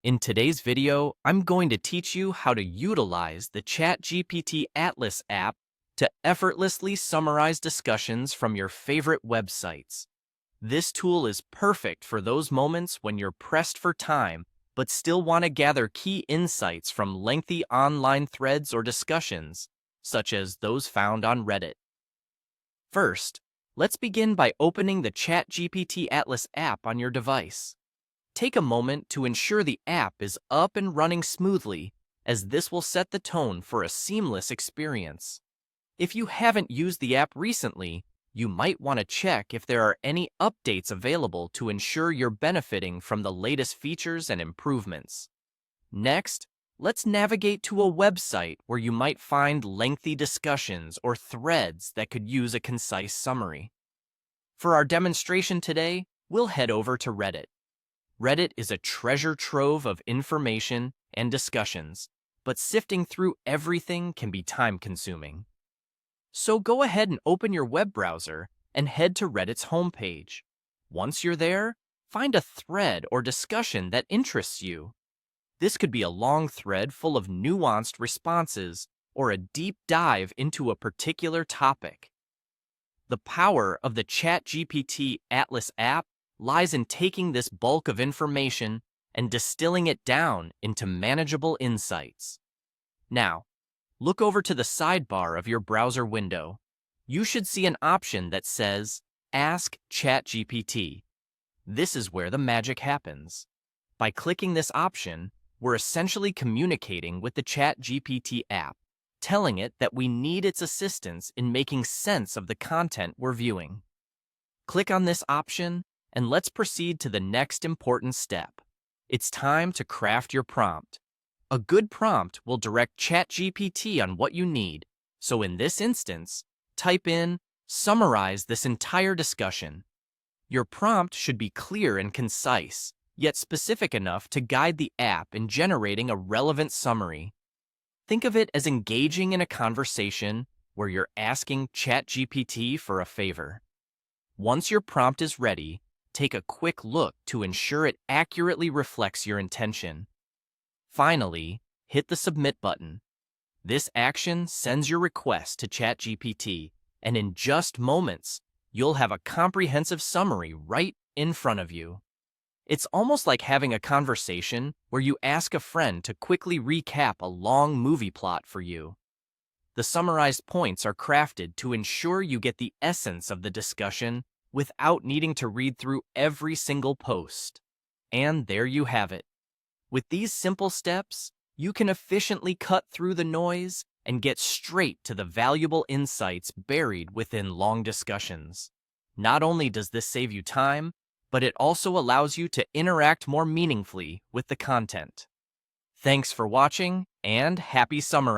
In today's video, I'm going to teach you how to utilize the ChatGPT Atlas app to effortlessly summarize discussions from your favorite websites. This tool is perfect for those moments when you're pressed for time but still want to gather key insights from lengthy online threads or discussions, such as those found on Reddit. First, let's begin by opening the ChatGPT Atlas app on your device. Take a moment to ensure the app is up and running smoothly, as this will set the tone for a seamless experience. If you haven't used the app recently, you might want to check if there are any updates available to ensure you're benefiting from the latest features and improvements. Next, let's navigate to a website where you might find lengthy discussions or threads that could use a concise summary. For our demonstration today, we'll head over to Reddit. Reddit is a treasure trove of information and discussions, but sifting through everything can be time-consuming. So go ahead and open your web browser and head to Reddit's homepage. Once you're there, find a thread or discussion that interests you. This could be a long thread full of nuanced responses or a deep dive into a particular topic. The power of the ChatGPT Atlas app lies in taking this bulk of information and distilling it down into manageable insights. Now, look over to the sidebar of your browser window. You should see an option that says, Ask ChatGPT. This is where the magic happens. By clicking this option, we're essentially communicating with the ChatGPT app, telling it that we need its assistance in making sense of the content we're viewing. Click on this option, and let's proceed to the next important step. It's time to craft your prompt. A good prompt will direct ChatGPT on what you need, so in this instance, type in, summarize this entire discussion. Your prompt should be clear and concise, yet specific enough to guide the app in generating a relevant summary. Think of it as engaging in a conversation where you're asking ChatGPT for a favor. Once your prompt is ready, take a quick look to ensure it accurately reflects your intention. Finally, hit the Submit button. This action sends your request to ChatGPT, and in just moments, you'll have a comprehensive summary right in front of you. It's almost like having a conversation where you ask a friend to quickly recap a long movie plot for you. The summarized points are crafted to ensure you get the essence of the discussion without needing to read through every single post. And there you have it. With these simple steps, you can efficiently cut through the noise and get straight to the valuable insights buried within long discussions. Not only does this save you time, but it also allows you to interact more meaningfully with the content. Thanks for watching, and happy summarizing!